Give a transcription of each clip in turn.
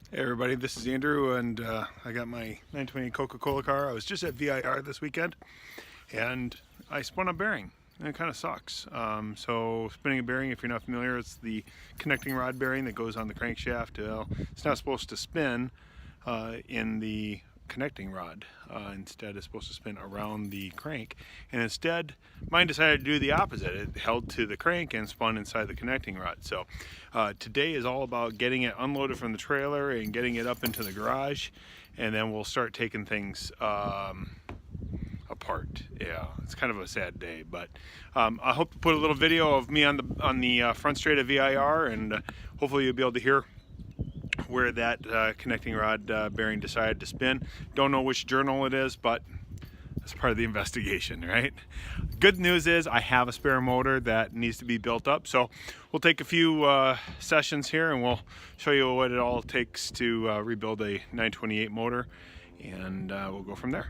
Hey everybody, this is Andrew, and I got my 920 Coca-Cola car. I was just at VIR this weekend, and I spun a bearing, and it kind of sucks. So spinning a bearing, if you're not familiar, it's the connecting rod bearing that goes on the crankshaft. It's not supposed to spin in the connecting rod. Instead, it's supposed to spin around the crank, and instead mine decided to do the opposite. It held to the crank and spun inside the connecting rod. So today is all about getting it unloaded from the trailer and getting it up into the garage, and then we'll start taking things apart. Yeah, it's kind of a sad day, but I hope to put a little video of me on the front straight of VIR, and hopefully you'll be able to hear where that connecting rod bearing decided to spin. Don't know which journal it is, but that's part of the investigation, right? Good news is I have a spare motor that needs to be built up, so we'll take a few sessions here and we'll show you what it all takes to rebuild a 928 motor, and we'll go from there.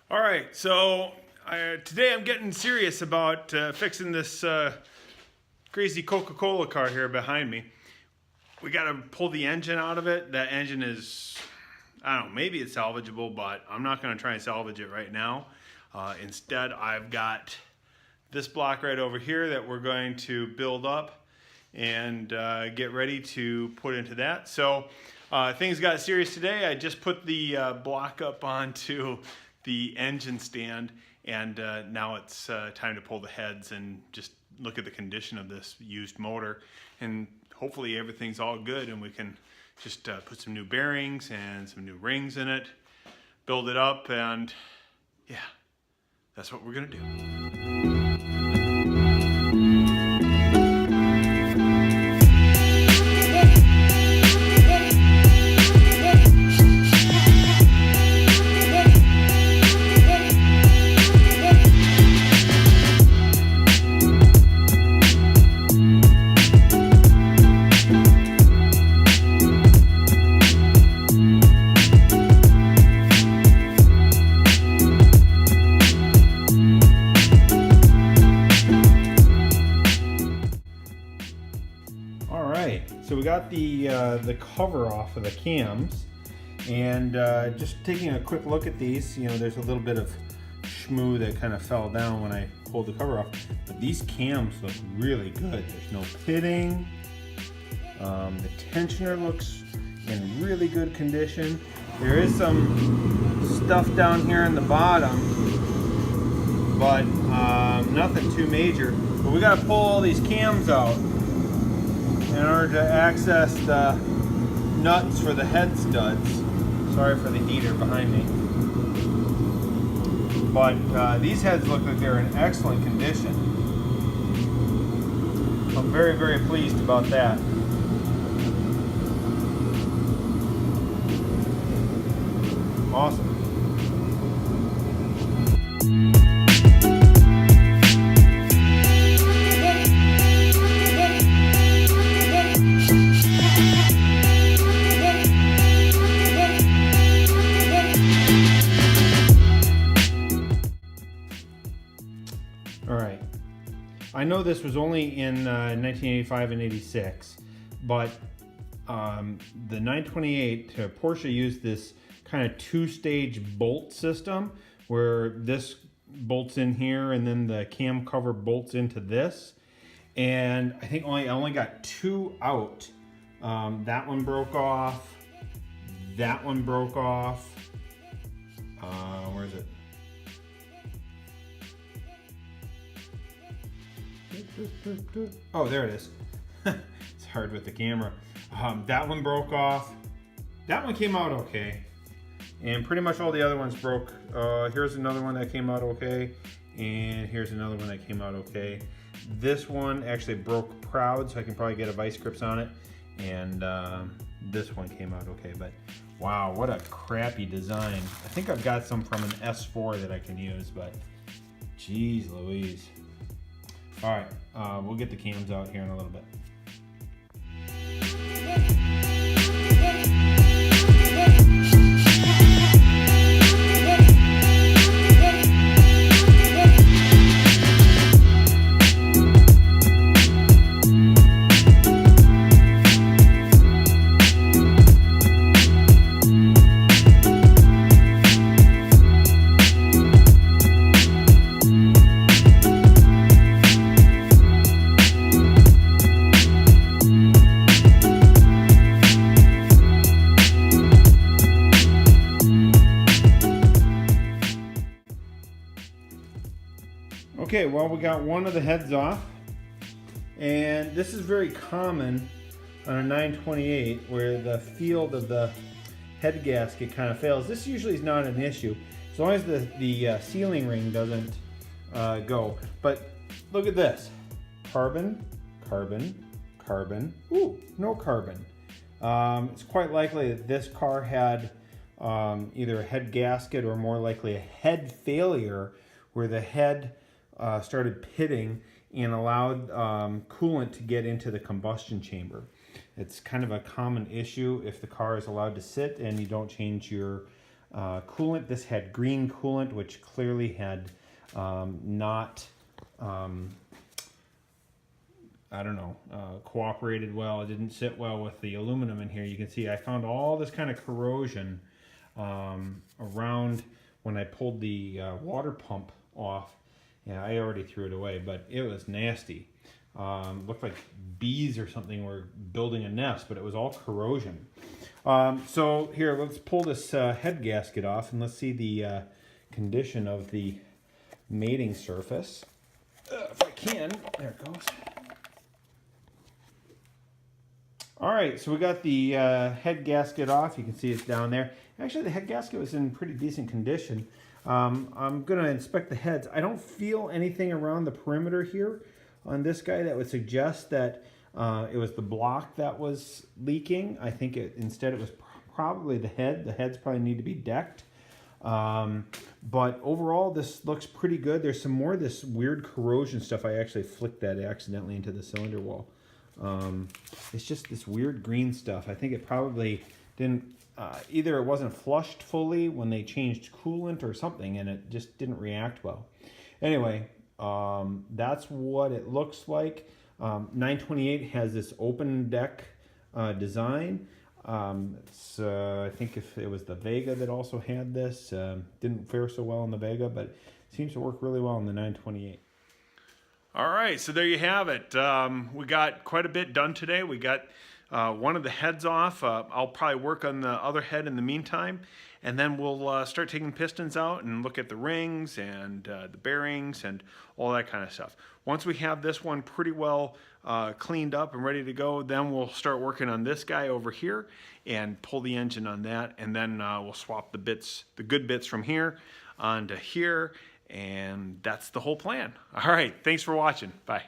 All right, so today I'm getting serious about fixing this crazy Coca-Cola car here behind me. We got to pull the engine out of it. That engine is, I don't know, maybe it's salvageable, but I'm not going to try and salvage it right now. Instead, I've got this block right over here that we're going to build up and get ready to put into that. So things got serious today. I just put the block up onto the engine stand, and now it's time to pull the heads and just look at the condition of this used motor, and hopefully everything's all good and we can just put some new bearings and some new rings in it, build it up, and yeah, that's what we're gonna do. so we got the cover off of the cams, and just taking a quick look at these, you know, there's a little bit of schmoo that kind of fell down when I pulled the cover off, but these cams look really good. There's no pitting. The tensioner looks in really good condition. There is some stuff down here in the bottom, but nothing too major. But we got to pull all these cams out in order to access the nuts for the head studs. Sorry for the heater behind me. But these heads look like they're in excellent condition. I'm very, very pleased about that. Awesome. All right. I know this was only in 1985 and 86, but the 928 Porsche used this kind of two-stage bolt system where this bolts in here and then the cam cover bolts into this, and I think I only got two out. That one broke off, that one broke off. Where is it? Oh, there it is. It's hard with the camera. That one broke off. That one came out okay. And pretty much all the other ones broke. Here's another one that came out okay. And here's another one that came out okay. This one actually broke proud, so I can probably get a vice grips on it. And this one came out okay. But wow, what a crappy design. I think I've got some from an S4 that I can use, but geez Louise. All right, we'll get the cams out here in a little bit. Okay, well, we got one of the heads off, and this is very common on a 928 where the field of the head gasket kind of fails. This usually is not an issue as long as the sealing ring doesn't go. But look at this: carbon, carbon, carbon. Ooh, no carbon. It's quite likely that this car had either a head gasket or more likely a head failure where the head started pitting and allowed coolant to get into the combustion chamber. It's kind of a common issue if the car is allowed to sit and you don't change your coolant. This had green coolant, which clearly had not, cooperated well. It didn't sit well with the aluminum in here. You can see I found all this kind of corrosion around when I pulled the water pump off. Yeah, I already threw it away, but it was nasty. Looked like bees or something were building a nest, but it was all corrosion. So here, let's pull this head gasket off and let's see the condition of the mating surface. If I can, there it goes. All right, so we got the head gasket off. You can see it's down there. Actually, the head gasket was in pretty decent condition. I'm going to inspect the heads. I don't feel anything around the perimeter here on this guy that would suggest that it was the block that was leaking. I think instead it was probably the head. The heads probably need to be decked. But overall, this looks pretty good. There's some more of this weird corrosion stuff. I actually flicked that accidentally into the cylinder wall. It's just this weird green stuff. I think it probably didn't... either it wasn't flushed fully when they changed coolant or something, and it just didn't react well. Anyway, that's what it looks like. 928 has this open deck design. So I think if it was the Vega that also had this, didn't fare so well in the Vega, but seems to work really well in the 928. All right, so there you have it. We got quite a bit done today. We got one of the heads off. I'll probably work on the other head in the meantime, and then we'll start taking pistons out and look at the rings and the bearings and all that kind of stuff. Once we have this one pretty well cleaned up and ready to go, then we'll start working on this guy over here and pull the engine on that, and then we'll swap the bits, the good bits from here onto here, and that's the whole plan. All right, thanks for watching. Bye.